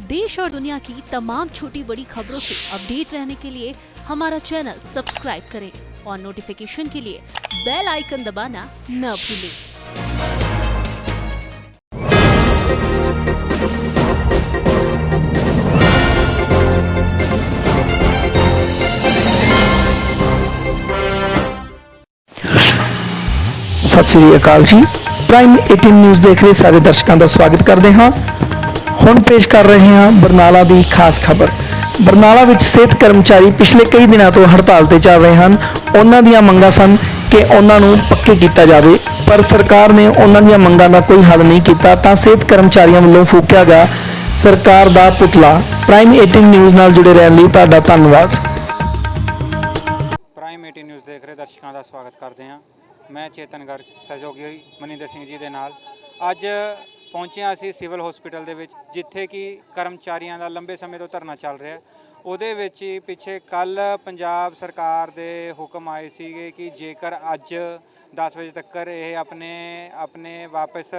देश और दुनिया की तमाम छोटी बड़ी खबरों से अपडेट रहने के लिए हमारा चैनल सब्सक्राइब करें और नोटिफिकेशन के लिए बेल आइकन दबाना न भूलें। सत श्री अकाल जी। प्राइम 18 न्यूज़ देख रहे सारे दर्शकों का स्वागत करते हैं। हुण पेश कर रहे हैं बरनाला की खास खबर। बरनाला विच सेहत कर्मचारी पिछले कई दिनों तो हड़ताल पर चल रहे हैं। उन्हां दीयां मंगां सन कि उन्हां नूं पक्के किया जाए, पर सरकार ने उन्हां दीयां मंगां दा कोई हल नहीं किया। तां सेहत कर्मचारियों वालों फूकिया गया सरकार दा पुतला। प्राइम 18 न्यूज़ नाल जुड़े रहने लई तुहाडा धन्नवाद। प्राइम 18 न्यूज़ देख रहे दर्शकों का स्वागत करते हैं। मैं चेतन गर्ग सहयोगी मनिंਦਰ ਸਿੰਘ जी ਦੇ ਨਾਲ ਅੱਜ ਪਹੁੰਚੇ ਹਾਂ ਅਸੀਂ ਸਿਵਲ ਹਸਪੀਟਲ ਦੇ ਵਿੱਚ, ਜਿੱਥੇ ਕਿ ਕਰਮਚਾਰੀਆਂ ਦਾ ਲੰਬੇ ਸਮੇਂ ਤੋਂ ਧਰਨਾ ਚੱਲ ਰਿਹਾ। ਉਹਦੇ ਵਿੱਚ ਹੀ ਪਿੱਛੇ ਕੱਲ ਪੰਜਾਬ ਸਰਕਾਰ ਦੇ ਹੁਕਮ ਆਏ ਸੀਗੇ ਕਿ ਜੇਕਰ ਅੱਜ 10 ਵਜੇ ਤੱਕ ਇਹ ਆਪਣੇ ਵਾਪਸ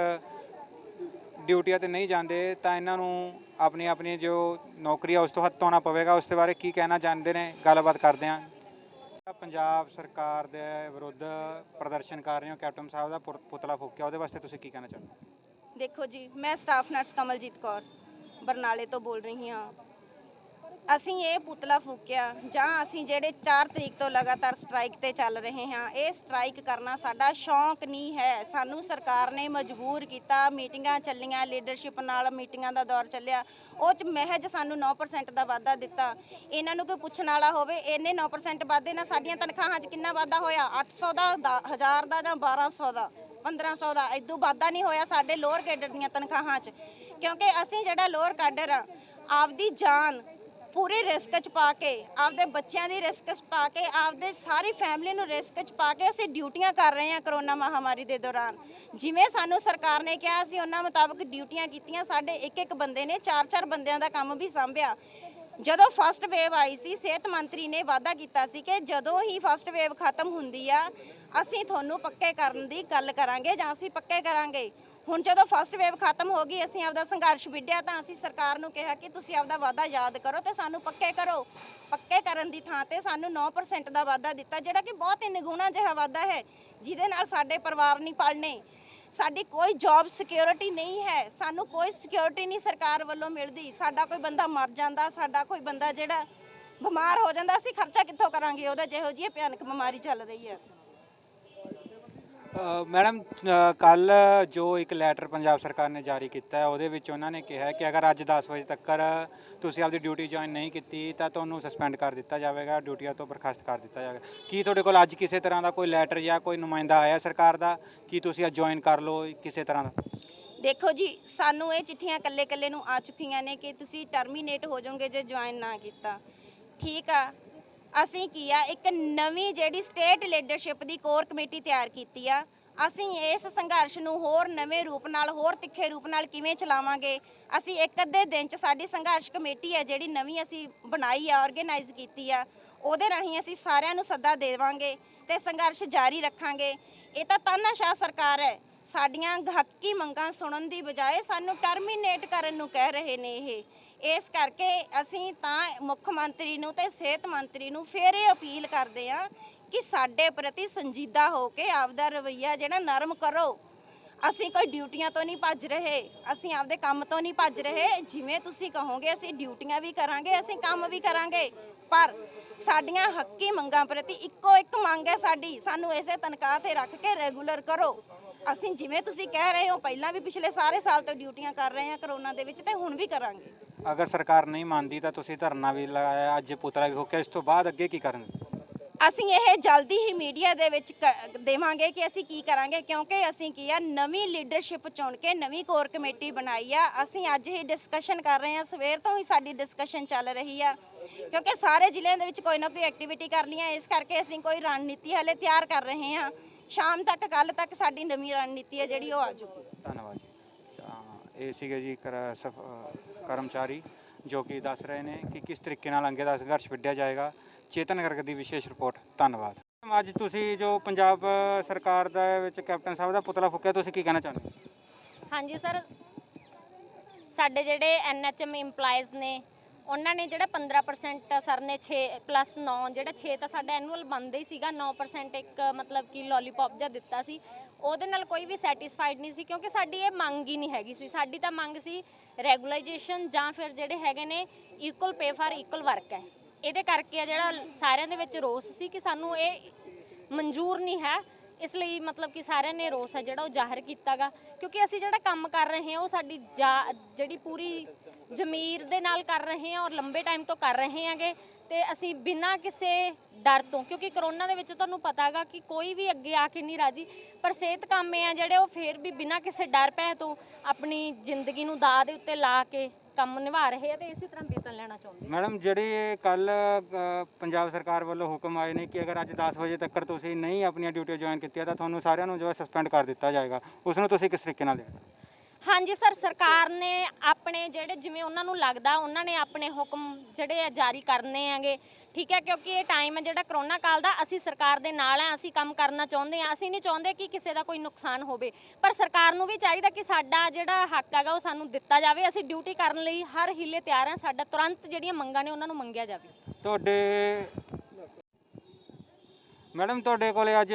ਡਿਊਟੀਆਂ ਤੇ ਨਹੀਂ ਜਾਂਦੇ ਤਾਂ ਇਹਨਾਂ ਨੂੰ ਆਪਣੀ ਜੋ ਨੌਕਰੀ ਆ ਉਸ ਤੋਂ ਹੱਥ ਧੋਣਾ ਪਵੇਗਾ। ਉਸ ਦੇ ਬਾਰੇ ਕੀ ਕਹਿਣਾ ਚਾਹੁੰਦੇ ਨੇ, ਗੱਲਬਾਤ ਕਰਦੇ ਹਾਂ। ਪੰਜਾਬ ਸਰਕਾਰ ਦੇ ਵਿਰੁੱਧ ਪ੍ਰਦਰਸ਼ਨ ਕਰ ਰਹੇ ਹੋ, ਕੈਪਟਨ ਸਾਹਿਬ ਦਾ ਪੁਤਲਾ ਫੂਕਿਆ, ਉਹਦੇ ਵਾਸਤੇ ਤੁਸੀਂ ਕੀ ਕਹਿਣਾ ਚਾਹੁੰਦੇ ਹੋ? देखो जी, मैं स्टाफ नर्स कमलजीत कौर बरनाले तो बोल रही हाँ। ਅਸੀਂ ਇਹ ਪੁਤਲਾ ਫੂਕਿਆ ਜਾਂ ਅਸੀਂ ਜਿਹੜੇ 4 ਤਰੀਕ ਤੋਂ ਲਗਾਤਾਰ ਸਟ੍ਰਾਈਕ ਤੇ ਚੱਲ ਰਹੇ ਹਾਂ। ਇਹ ਸਟ੍ਰਾਈਕ ਕਰਨਾ ਸਾਡਾ ਸ਼ੌਂਕ ਨਹੀਂ ਹੈ, ਸਾਨੂੰ ਸਰਕਾਰ ਨੇ ਮਜਬੂਰ ਕੀਤਾ। ਮੀਟਿੰਗਾਂ ਚੱਲੀਆਂ, ਲੀਡਰਸ਼ਿਪ ਨਾਲ ਮੀਟਿੰਗਾਂ ਦਾ ਦੌਰ ਚੱਲਿਆ, ਉਹ 'ਚ ਮਹਿਜ ਸਾਨੂੰ 9% ਦਾ ਵਾਧਾ ਦਿੱਤਾ। ਇਹਨਾਂ ਨੂੰ ਕੋਈ ਪੁੱਛਣ ਵਾਲਾ ਹੋਵੇ, ਇਹਨੇ 9% ਵਾਧੇ ਨਾਲ ਸਾਡੀਆਂ ਤਨਖਾਹਾਂ 'ਚ ਕਿੰਨਾ ਵਾਧਾ ਹੋਇਆ? 800 ਦਾ, 1000 ਦਾ ਜਾਂ 1200 ਦਾ, 1500 ਦਾ। ਇਦੋਂ ਵਾਧਾ ਨਹੀਂ ਹੋਇਆ ਸਾਡੇ ਲੋਅਰ ਕੈਡਰ ਦੀਆਂ ਤਨਖਾਹਾਂ 'ਚ, ਕਿਉਂਕਿ ਅਸੀਂ ਜਿਹੜਾ ਲੋਅਰ ਕੈਡਰ ਆ ਆਪਦੀ ਜਾਨ पूरी रिस्क च पा के, आपदे बच्चों की रिस्क च पा के, आपदे सारी फैमिली नूं रिस्क च पा के असीं ड्यूटियां कर रहे हैं। करोना महामारी के दौरान जिवें सानूं सरकार ने कहा असीं उन्हां मुताबक ड्यूटियां कीतियां। साडे एक बंदे ने 4 बंदियां दा काम भी सांभिया। जदों फस्ट वेव आई सी, सेहत मंत्री ने वादा किया सी कि जदों ही फस्ट वेव खत्म हुंदी आ असीं तुहानूं पक्के करन दी गल करांगे जां असीं पक्के करांगे। ਹੁਣ ਜਦੋਂ ਫਸਟ ਵੇਵ ਖਤਮ ਹੋ ਗਈ, ਅਸੀਂ ਆਪਦਾ ਸੰਘਰਸ਼ ਵਿੱਢਿਆ ਤਾਂ ਅਸੀਂ ਸਰਕਾਰ ਨੂੰ ਕਿਹਾ ਕਿ ਤੁਸੀਂ ਆਪਦਾ ਵਾਅਦਾ ਯਾਦ ਕਰੋ ਤੇ ਸਾਨੂੰ ਪੱਕੇ ਕਰੋ। ਪੱਕੇ ਕਰਨ ਦੀ ਥਾਂ ਤੇ ਸਾਨੂੰ 9% ਦਾ ਵਾਅਦਾ ਦਿੱਤਾ, ਜਿਹੜਾ ਕਿ ਬਹੁਤ ਹੀ ਨਿਗੁਣਾ ਜਿਹਾ ਵਾਅਦਾ ਹੈ, ਜਿਹਦੇ ਨਾਲ ਸਾਡੇ ਪਰਿਵਾਰ ਨਹੀਂ ਪਲਣੇ। ਸਾਡੀ ਕੋਈ ਜੌਬ ਸਿਕਿਉਰਿਟੀ ਨਹੀਂ ਹੈ, ਸਾਨੂੰ ਕੋਈ ਸਿਕਿਉਰਿਟੀ ਨਹੀਂ ਸਰਕਾਰ ਵੱਲੋਂ ਮਿਲਦੀ। ਸਾਡਾ ਕੋਈ ਬੰਦਾ ਮਰ ਜਾਂਦਾ, ਸਾਡਾ ਕੋਈ ਬੰਦਾ ਜਿਹੜਾ ਬਿਮਾਰ ਹੋ ਜਾਂਦਾ, ਅਸੀਂ ਖਰਚਾ ਕਿੱਥੋਂ ਕਰਾਂਗੇ ਉਹਦਾ, ਜਿਹੋ ਜਿਹੀ ਭਿਆਨਕ ਬਿਮਾਰੀ ਚੱਲ ਰਹੀ ਹੈ। ਮੈਡਮ, ਕੱਲ ਜੋ ਇੱਕ ਲੈਟਰ ਪੰਜਾਬ ਸਰਕਾਰ ਨੇ ਜਾਰੀ ਕੀਤਾ ਹੈ, ਉਹਦੇ ਵਿੱਚ ਉਹਨਾਂ ਨੇ ਕਿਹਾ ਕਿ ਅਗਰ ਅੱਜ 10 ਵਜੇ ਤੱਕ ਤੁਸੀਂ ਆਪਦੀ ਡਿਊਟੀ ਜੁਆਇਨ ਨਹੀਂ ਕੀਤੀ ਤਾਂ ਤੁਹਾਨੂੰ ਸਸਪੈਂਡ ਕਰ ਦਿੱਤਾ ਜਾਵੇਗਾ, ਡਿਊਟੀਆਂ ਤੋਂ ਬਰਖਾਸਤ ਕਰ ਦਿੱਤਾ ਜਾਵੇਗਾ। ਕੀ ਤੁਹਾਡੇ ਕੋਲ ਅੱਜ ਕਿਸੇ ਤਰ੍ਹਾਂ ਦਾ ਕੋਈ ਲੈਟਰ ਜਾਂ ਕੋਈ ਨੁਮਾਇੰਦਾ ਆਇਆ ਸਰਕਾਰ ਦਾ ਕਿ ਤੁਸੀਂ ਅੱਜ ਜੁਆਇਨ ਕਰ ਲਓ ਕਿਸੇ ਤਰ੍ਹਾਂ ਦਾ? ਦੇਖੋ ਜੀ, ਸਾਨੂੰ ਇਹ ਚਿੱਠੀਆਂ ਕੱਲੇ ਨੂੰ ਆ ਚੁੱਕੀਆਂ ਨੇ ਕਿ ਤੁਸੀਂ ਟਰਮੀਨੇਟ ਹੋ ਜਾਓਗੇ ਜੇ ਜੁਆਇਨ ਨਾ ਕੀਤਾ। ਠੀਕ ਆ, ਅਸੀਂ ਕੀ ਆ, ਇੱਕ ਨਵੀਂ ਜਿਹੜੀ ਸਟੇਟ ਲੀਡਰਸ਼ਿਪ ਦੀ ਕੋਰ ਕਮੇਟੀ ਤਿਆਰ ਕੀਤੀ ਆ। ਅਸੀਂ ਇਸ ਸੰਘਰਸ਼ ਨੂੰ ਹੋਰ ਨਵੇਂ ਰੂਪ ਨਾਲ, ਹੋਰ ਤਿੱਖੇ ਰੂਪ ਨਾਲ ਕਿਵੇਂ ਚਲਾਵਾਂਗੇ, ਅਸੀਂ ਇੱਕ ਅੱਧੇ ਦਿਨ 'ਚ ਸਾਡੀ ਸੰਘਰਸ਼ ਕਮੇਟੀ ਹੈ ਜਿਹੜੀ ਨਵੀਂ ਅਸੀਂ ਬਣਾਈ ਆ, ਆਰਗੇਨਾਈਜ਼ ਕੀਤੀ ਆ, ਉਹਦੇ ਰਾਹੀਂ ਅਸੀਂ ਸਾਰਿਆਂ ਨੂੰ ਸੱਦਾ ਦੇਵਾਂਗੇ ਤੇ ਸੰਘਰਸ਼ ਜਾਰੀ ਰੱਖਾਂਗੇ। ਇਹ ਤਾਂ ਤਾਨਾਸ਼ਾਹ ਸਰਕਾਰ ਹੈ, ਸਾਡੀਆਂ ਹੱਕੀ ਮੰਗਾਂ ਸੁਣਨ ਦੀ ਬਜਾਏ ਸਾਨੂੰ ਟਰਮੀਨੇਟ ਕਰਨ ਨੂੰ ਕਹਿ ਰਹੇ ਨੇ ਇਹ। ਇਸ ਕਰਕੇ ਅਸੀਂ ਤਾਂ ਮੁੱਖ ਮੰਤਰੀ ਨੂੰ ਤੇ ਸਿਹਤ ਮੰਤਰੀ ਨੂੰ ਫਿਰ ਇਹ ਅਪੀਲ ਕਰਦੇ ਹਾਂ ਕਿ ਸਾਡੇ ਪ੍ਰਤੀ ਸੰਜੀਦਾ ਹੋ ਕੇ ਆਪਦਾ ਰਵੱਈਆ ਜਿਹੜਾ ਨਰਮ ਕਰੋ। ਅਸੀਂ ਕੋਈ ਡਿਊਟੀਆਂ ਤੋਂ ਨਹੀਂ ਭੱਜ ਰਹੇ, ਅਸੀਂ ਆਪਦੇ ਕੰਮ ਤੋਂ ਨਹੀਂ ਭੱਜ ਰਹੇ। ਜਿਵੇਂ ਤੁਸੀਂ ਕਹੋਗੇ ਅਸੀਂ ਡਿਊਟੀਆਂ ਵੀ ਕਰਾਂਗੇ, ਅਸੀਂ ਕੰਮ ਵੀ ਕਰਾਂਗੇ, ਪਰ ਸਾਡੀਆਂ ਹੱਕੀ ਮੰਗਾਂ ਪ੍ਰਤੀ ਇੱਕੋ ਇੱਕ ਮੰਗ ਹੈ ਸਾਡੀ, ਸਾਨੂੰ ਇਸੇ ਤਨਖਾਹ ਤੇ ਰੱਖ ਕੇ ਰੈਗੂਲਰ ਕਰੋ। ਅਸੀਂ ਜਿਵੇਂ ਤੁਸੀਂ ਕਹਿ ਰਹੇ ਹੋ, ਪਹਿਲਾਂ ਵੀ ਪਿਛਲੇ ਸਾਰੇ ਸਾਲ ਤੋਂ ਡਿਊਟੀਆਂ ਕਰ ਰਹੇ ਹਾਂ ਕਰੋਨਾ ਦੇ ਵਿੱਚ, ਤੇ ਹੁਣ ਵੀ ਕਰਾਂਗੇ। ਅਗਰ ਸਰਕਾਰ ਨਹੀਂ ਮੰਨਦੀ ਤਾਂ ਤੁਸੀਂ ਧਰਨਾ ਵੀ ਲਗਾਇਆ, ਅੱਜ ਪੁਤਲਾ ਵੀ ਫੂਕਿਆ, ਇਸ ਤੋਂ ਬਾਅਦ ਅੱਗੇ ਕੀ ਕਰਨਗੇ? ਅਸੀਂ ਇਹ ਜਲਦੀ ਹੀ ਮੀਡੀਆ ਦੇ ਵਿੱਚ ਦੇਵਾਂਗੇ ਕਿ ਅਸੀਂ ਕੀ ਕਰਾਂਗੇ, ਕਿਉਂਕਿ ਅਸੀਂ ਕੀ ਆ, ਨਵੀਂ ਲੀਡਰਸ਼ਿਪ ਚੁਣ ਕੇ ਨਵੀਂ ਕੋਰ ਕਮੇਟੀ ਬਣਾਈ ਆ। ਅਸੀਂ ਅੱਜ ਹੀ ਡਿਸਕਸ਼ਨ ਕਰ ਰਹੇ ਹਾਂ, ਸਵੇਰ ਤੋਂ ਹੀ ਸਾਡੀ ਡਿਸਕਸ਼ਨ ਚੱਲ ਰਹੀ ਆ, ਕਿਉਂਕਿ ਸਾਰੇ ਜ਼ਿਲ੍ਹਿਆਂ ਦੇ ਵਿੱਚ ਕੋਈ ਨਾ ਕੋਈ ਐਕਟੀਵਿਟੀ ਕਰਨੀ ਹੈ। ਇਸ ਕਰਕੇ ਅਸੀਂ ਕੋਈ ਰਣਨੀਤੀ ਹਲੇ ਤਿਆਰ ਕਰ ਰਹੇ ਹਾਂ। ਸ਼ਾਮ ਤੱਕ, ਕੱਲ੍ਹ ਤੱਕ ਸਾਡੀ ਨਵੀਂ ਰਣਨੀਤੀ ਹੈ ਜਿਹੜੀ ਉਹ ਆ ਜੂਗੀ। ਧੰਨਵਾਦ ਜੀ। ਇਹ ਸੀਗੇ ਜੀ ਕਰਮਚਾਰੀ ਜੋ ਕਿ ਦੱਸ ਰਹੇ ਨੇ ਕਿ ਕਿਸ ਤਰੀਕੇ ਨਾਲ ਅੱਗੇ ਦਾ ਸੰਘਰਸ਼ ਵਿੱਢਿਆ ਜਾਏਗਾ। ਚੇਤਨ ਗਰਗ ਦੀ ਵਿਸ਼ੇਸ਼ ਰਿਪੋਰਟ। ਧੰਨਵਾਦ। ਅੱਜ ਤੁਸੀਂ ਜੋ ਪੰਜਾਬ ਸਰਕਾਰ ਦੇ ਵਿੱਚ ਕੈਪਟਨ ਸਾਹਿਬ ਦਾ ਪੁਤਲਾ ਫੂਕਿਆ, ਤੁਸੀਂ ਕੀ ਕਹਿਣਾ ਚਾਹੁੰਦੇ ਹੋ? ਹਾਂਜੀ ਸਰ, ਸਾਡੇ ਜਿਹੜੇ ਐਨਐਚਐਮ ਇੰਪਲਾਈਜ਼ ਨੇ ਉਹਨਾਂ ਨੇ ਜਿਹੜਾ 15% ਸਰ ਨੇ 6 + 9 ਜਿਹੜਾ 6 ਤਾਂ ਸਾਡਾ ਐਨੂਅਲ ਬਣਦਾ ਹੀ ਸੀਗਾ, 9% ਇੱਕ ਮਤਲਬ ਕਿ ਲੋਲੀਪੌਪ ਜਿਹਾ ਦਿੱਤਾ ਸੀ। ਉਹਦੇ ਨਾਲ ਕੋਈ ਵੀ ਸੈਟੀਸਫਾਈਡ ਨਹੀਂ ਸੀ ਕਿਉਂਕਿ ਸਾਡੀ ਇਹ ਮੰਗ ਹੀ ਨਹੀਂ ਹੈਗੀ ਸੀ। ਸਾਡੀ ਤਾਂ ਮੰਗ ਸੀ ਰੈਗੂਲਾਈਜੇਸ਼ਨ ਜਾਂ ਫਿਰ ਜਿਹੜੇ ਹੈਗੇ ਨੇ equal pay for equal work ਹੈ। ਇਹਦੇ ਕਰਕੇ ਜਿਹੜਾ ਸਾਰਿਆਂ ਦੇ ਵਿੱਚ ਰੋਸ ਸੀ ਕਿ ਸਾਨੂੰ ਇਹ ਮਨਜ਼ੂਰ ਨਹੀਂ ਹੈ। ਇਸ ਲਈ ਮਤਲਬ ਕਿ ਸਾਰਿਆਂ ਨੇ ਰੋਸ ਹੈ ਜਿਹੜਾ ਉਹ ਜ਼ਾਹਰ ਕੀਤਾਗਾ ਕਿਉਂਕਿ ਅਸੀਂ ਜਿਹੜਾ ਕੰਮ ਕਰ ਰਹੇ ਹਾਂ ਉਹ ਸਾਡੀ ਜਿਹੜੀ ਪੂਰੀ ਜ਼ਮੀਰ ਦੇ ਨਾਲ ਕਰ ਰਹੇ ਹਾਂ ਔਰ ਲੰਬੇ ਟਾਈਮ ਤੋਂ ਕਰ ਰਹੇ ਹਾਂਗੇ ਤੇ ਅਸੀਂ ਬਿਨਾਂ ਕਿਸੇ ਡਰ ਤੋਂ, ਕਿਉਂਕਿ ਕਰੋਨਾ ਦੇ ਵਿੱਚ ਤੁਹਾਨੂੰ ਪਤਾ ਹੈਗਾ ਕਿ ਕੋਈ ਵੀ ਅੱਗੇ ਆ ਕੇ ਨਹੀਂ ਰਾਜੀ, ਪਰ ਸਿਹਤ ਕਾਮੇ ਆ ਜਿਹੜੇ ਉਹ ਫੇਰ ਵੀ ਬਿਨਾਂ ਕਿਸੇ ਡਰ ਭੈ ਤੋਂ ਆਪਣੀ ਜ਼ਿੰਦਗੀ ਨੂੰ ਦਾਅ ਦੇ ਉੱਤੇ ਲਾ ਕੇ ਕੰਮ ਨਿਭਾ ਰਹੇ ਆ ਤੇ ਇਸੇ ਤਰ੍ਹਾਂ ਵੇਤਨ ਲੈਣਾ ਚਾਹੁੰਦੇ। ਮੈਡਮ ਜਿਹੜੇ ਕੱਲ ਪੰਜਾਬ ਸਰਕਾਰ ਵੱਲੋਂ ਹੁਕਮ ਆਏ ਨੇ ਕਿ ਅਗਰ ਅੱਜ 10 ਵਜੇ ਤੱਕ ਤੁਸੀਂ ਨਹੀਂ ਆਪਣੀਆਂ ਡਿਊਟੀ ਜੁਆਇਨ ਕੀਤੀਆਂ ਤਾਂ ਤੁਹਾਨੂੰ ਸਾਰਿਆਂ ਨੂੰ ਜੋ ਹੈ ਸਸਪੈਂਡ ਕਰ ਦਿੱਤਾ ਜਾਏਗਾ, ਉਸ ਨੂੰ ਤੁਸੀਂ ਕਿਸ ਤਰੀਕੇ ਨਾਲ ਦੇਖਦੇ? ਹਾਂਜੀ ਸਰ, ਸਰਕਾਰ ਨੇ ਆਪਣੇ ਜਿਹੜੇ ਜਿਵੇਂ ਉਹਨਾਂ ਨੂੰ ਲੱਗਦਾ ਉਹਨਾਂ ਨੇ ਆਪਣੇ ਹੁਕਮ ਜਿਹੜੇ ਆ ਜਾਰੀ ਕਰਨੇ ਹੈਗੇ, ਠੀਕ ਹੈ, ਕਿਉਂਕਿ ਇਹ ਟਾਈਮ ਹੈ ਜਿਹੜਾ ਕਰੋਨਾ ਕਾਲ ਦਾ। ਅਸੀਂ ਸਰਕਾਰ ਦੇ ਨਾਲ ਹਾਂ, ਅਸੀਂ ਕੰਮ ਕਰਨਾ ਚਾਹੁੰਦੇ ਹਾਂ, ਅਸੀਂ ਨਹੀਂ ਚਾਹੁੰਦੇ ਕਿ ਕਿਸੇ ਦਾ ਕੋਈ ਨੁਕਸਾਨ ਹੋਵੇ, ਪਰ ਸਰਕਾਰ ਨੂੰ ਵੀ ਚਾਹੀਦਾ ਕਿ ਸਾਡਾ ਜਿਹੜਾ ਹੱਕ ਹੈਗਾ ਉਹ ਸਾਨੂੰ ਦਿੱਤਾ ਜਾਵੇ। ਅਸੀਂ ਡਿਊਟੀ ਕਰਨ ਲਈ ਹਰ ਹੀਲੇ ਤਿਆਰ ਹਾਂ, ਸਾਡਾ ਤੁਰੰਤ ਜਿਹੜੀਆਂ ਮੰਗਾਂ ਨੇ ਉਹਨਾਂ ਨੂੰ ਮੰਗਿਆ ਜਾਵੇ। ਮੈਡਮ ਤੁਹਾਡੇ ਕੋਲੇ ਅੱਜ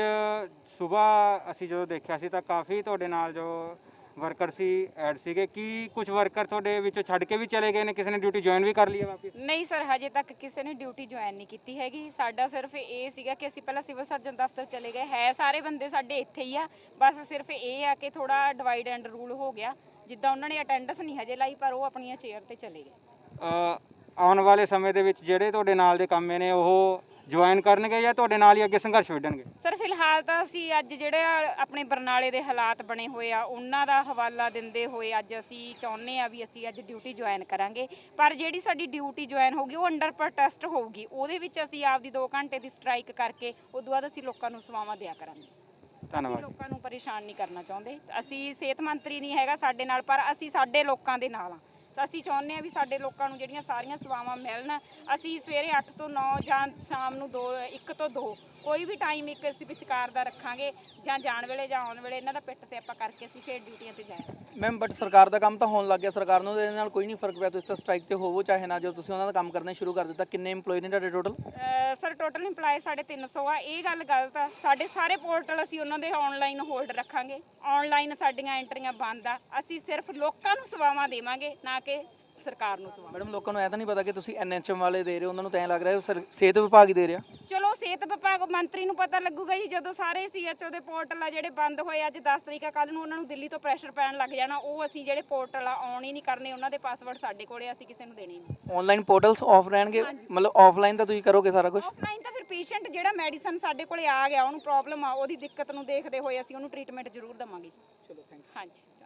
ਸਵੇਰ ਅਸੀਂ ਜਦੋਂ ਦੇਖਿਆ ਸੀ ਤਾਂ ਕਾਫੀ ਤੁਹਾਡੇ ਨਾਲ ਜੋ ਵਰਕਰ ਸੀ ਐਡ ਸੀਗੇ, ਕੀ ਕੁਝ ਵਰਕਰ ਤੁਹਾਡੇ ਵਿੱਚੋਂ ਛੱਡ ਕੇ ਵੀ ਚਲੇ ਗਏ ਨੇ, ਕਿਸੇ ਨੇ ਡਿਊਟੀ ਜੁਆਇਨ ਵੀ ਕਰ ਲਈ ਹੈ ਵਾਪਸ? ਨਹੀਂ ਸਰ, ਹਜੇ ਤੱਕ ਕਿਸੇ ਨੇ ਡਿਊਟੀ ਜੁਆਇਨ ਨਹੀਂ ਕੀਤੀ ਹੈਗੀ। ਸਾਡਾ ਸਿਰਫ ਇਹ ਸੀਗਾ ਕਿ ਅਸੀਂ ਪਹਿਲਾਂ ਸਿਵਲ ਸਰਜਨ ਦਫ਼ਤਰ ਚਲੇ ਗਏ, ਹੈ ਸਾਰੇ ਬੰਦੇ ਸਾਡੇ ਇੱਥੇ ਹੀ ਆ, ਬਸ ਸਿਰਫ ਇਹ ਆ ਕਿ ਥੋੜਾ ਡਿਵਾਈਡ ਐਂਡ ਰੂਲ ਹੋ ਗਿਆ, ਜਿੱਦਾਂ ਉਹਨਾਂ ਨੇ ਅਟੈਂਡੈਂਸ ਨਹੀਂ ਹਜੇ ਲਾਈ ਪਰ ਉਹ ਆਪਣੀਆਂ ਚੇਅਰ ਤੇ ਚਲੇ ਗਏ। ਆਉਣ ਵਾਲੇ ਸਮੇਂ ਦੇ ਵਿੱਚ ਜਿਹੜੇ ਤੁਹਾਡੇ ਨਾਲ ਦੇ ਕਾਮੇ ਨੇ ਉਹ ਜੁਆਇਨ ਕਰਨਗੇ ਜਾਂ ਤੁਹਾਡੇ ਨਾਲ ਹੀ ਅੱਗੇ ਸੰਘਰਸ਼ ਵਿੱਢਣਗੇ? ਸਰ ਫਿਲਹਾਲ ਤਾਂ ਅਸੀਂ ਅੱਜ ਜਿਹੜੇ ਆਪਣੇ ਬਰਨਾਲੇ ਦੇ ਹਾਲਾਤ ਬਣੇ ਹੋਏ ਆ ਉਹਨਾਂ ਦਾ ਹਵਾਲਾ ਦਿੰਦੇ ਹੋਏ ਅੱਜ ਅਸੀਂ ਚਾਹੁੰਦੇ ਆ ਵੀ ਅਸੀਂ ਅੱਜ ਡਿਊਟੀ ਜੁਆਇਨ ਕਰਾਂਗੇ, ਪਰ ਜਿਹੜੀ ਸਾਡੀ ਡਿਊਟੀ ਜੁਆਇਨ ਹੋਊਗੀ ਉਹ ਅੰਡਰ ਪ੍ਰੋਟੈਸਟ ਹੋਊਗੀ। ਉਹਦੇ ਵਿੱਚ ਅਸੀਂ ਆਪਦੀ 2 ਘੰਟੇ ਦੀ ਸਟ੍ਰਾਈਕ ਕਰਕੇ ਉਦੋਂ ਬਾਅਦ ਅਸੀਂ ਲੋਕਾਂ ਨੂੰ ਸੇਵਾਵਾਂ ਦਿਆ ਕਰਾਂਗੇ। ਧੰਨਵਾਦ। ਲੋਕਾਂ ਨੂੰ ਪਰੇਸ਼ਾਨ ਨਹੀਂ ਕਰਨਾ ਚਾਹੁੰਦੇ। ਅਸੀਂ ਸਿਹਤ ਮੰਤਰੀ ਨਹੀਂ ਹੈਗਾ ਸਾਡੇ ਨਾਲ, ਪਰ ਅਸੀਂ ਸਾਡੇ ਲੋਕਾਂ ਦੇ ਨਾਲ ਆ। ਅਸੀਂ ਚਾਹੁੰਦੇ ਹਾਂ ਵੀ ਸਾਡੇ ਲੋਕਾਂ ਨੂੰ ਜਿਹੜੀਆਂ ਸਾਰੀਆਂ ਸੇਵਾਵਾਂ ਮਿਲਣ। ਅਸੀਂ ਸਵੇਰੇ 8 ਤੋਂ 9 ਜਾਂ ਸ਼ਾਮ ਨੂੰ 1 ਤੋਂ 2 ਕੋਈ ਵੀ ਟਾਈਮ ਇੱਕ ਅਸੀਂ ਵਿਚਕਾਰ ਦਾ ਰੱਖਾਂਗੇ, ਜਾਂ ਜਾਣ ਵੇਲੇ ਜਾਂ ਆਉਣ ਵੇਲੇ ਇਹਨਾਂ ਦਾ ਪਿੱਟ ਸਿਆਪਾ ਕਰਕੇ ਅਸੀਂ ਫਿਰ ਡਿਊਟੀਆਂ ਤੇ ਜਾਇਆ। ਮੈਮ ਬਟ ਸਰਕਾਰ ਦਾ ਕੰਮ ਤਾਂ ਹੋਣ ਲੱਗ ਗਿਆ, ਸਰਕਾਰ ਨੂੰ ਇਹਦੇ ਨਾਲ ਕੋਈ ਨਹੀਂ ਫਰਕ ਪਿਆ। ਤੁਸੀਂ ਤਾਂ ਸਟ੍ਰਾਈਕ ਤੇ ਹੋਵੋ ਚਾਹੇ ਨਾ, ਜੋ ਤੁਸੀਂ ਉਹਨਾਂ ਦਾ ਕੰਮ ਕਰਨਾ ਸ਼ੁਰੂ ਕਰ ਦਿੱਤਾ। ਕਿੰਨੇ EMPLOYE ਨੇ ਤੁਹਾਡੇ ਟੋਟਲ? ਸਰ ਟੋਟਲ EMPLOYE 350 ਆ। ਇਹ ਗੱਲ ਗਲਤ ਆ। ਸਾਡੇ ਸਾਰੇ ਪੋਰਟਲ ਅਸੀਂ ਉਹਨਾਂ ਦੇ ਆਨਲਾਈਨ ਹੋਲਡ ਰੱਖਾਂਗੇ। ਆਨਲਾਈਨ ਸਾਡੀਆਂ ਐਂਟਰੀਆਂ ਬੰਦ ਆ। ਅਸੀਂ ਸਿਰਫ ਲੋਕਾਂ ਨੂੰ ਸੇਵਾਵਾਂ ਦੇਵਾਂਗੇ, ਨਾ ਕਿ ਸਰਕਾਰ ਨੂੰ ਸੇਵਾਵਾਂ। ਮੈਡਮ ਲੋਕਾਂ ਨੂੰ ਇਹ ਤਾਂ ਨਹੀਂ ਪਤਾ ਕਿ ਤੁਸੀਂ NHM ਵਾਲੇ ਦੇ ਰਹੇ ਹੋ, ਉਹਨਾਂ ਨੂੰ ਤਾਂ ਐਂ ਲੱਗ ਰਿਹਾ ਸਿਹਤ ਵਿਭਾਗ ਹੀ ਦੇ ਰਿਹਾ। ਚਲੋ ਸਿਹਤ ਵਿਭਾਗ ਮੰਤਰੀ ਨੂੰ ਪਤਾ ਲੱਗੂਗਾ ਜੀ, ਜਦੋਂ ਸਾਰੇ CHO ਦੇ ਪੋਰਟਲ ਆ ਜਿਹੜੇ ਬੰਦ ਹੋਏ ਅੱਜ 10 ਤਰੀਕ ਆ, ਕੱਲ ਨੂੰ ਉਹਨਾਂ ਨੂੰ ਦਿੱਲੀ ਤੋਂ ਪ੍ਰੈਸ਼ਰ ਪੈਣ ਲੱਗ ਜਾਣਾ। ਉਹ ਅਸੀਂ ਜਿਹੜੇ ਪੋਰਟਲ ਆ ਆਨ ਹੀ ਨਹੀਂ ਕਰਨੇ, ਉਹਨਾਂ ਦੇ ਪਾਸਵਰਡ ਸਾਡੇ ਕੋਲੇ, ਅਸੀਂ ਕਿਸੇ ਨੂੰ ਦੇਣੇ ਨਹੀਂ। ਆਨਲਾਈਨ ਪੋਰਟਲਸ ਆਫ ਰਹਿਣਗੇ, ਮਤਲਬ ਆਫਲਾਈਨ ਤਾਂ ਤੁਸੀਂ ਕਰੋਗੇ ਸਾਰਾ ਕੁਝ? ਆਫਲਾਈਨ ਤਾਂ ਫਿਰ ਪੇਸ਼ੈਂਟ ਜਿਹੜਾ ਮੈਡੀਸਨ ਸਾਡੇ ਕੋਲੇ ਆ ਗਿਆ, ਉਹਨੂੰ ਪ੍ਰੋਬਲਮ ਆ, ਉਹਦੀ ਦਿੱਕਤ ਨੂੰ ਦੇਖਦੇ ਹੋਏ ਅਸੀਂ ਉਹਨੂੰ ਟ੍ਰੀਟਮੈਂਟ ਜ਼ਰੂਰ ਦੇਵਾਂਗੇ। ਚਲੋ ਥੈਂਕ ਯੂ। ਹਾਂਜੀ।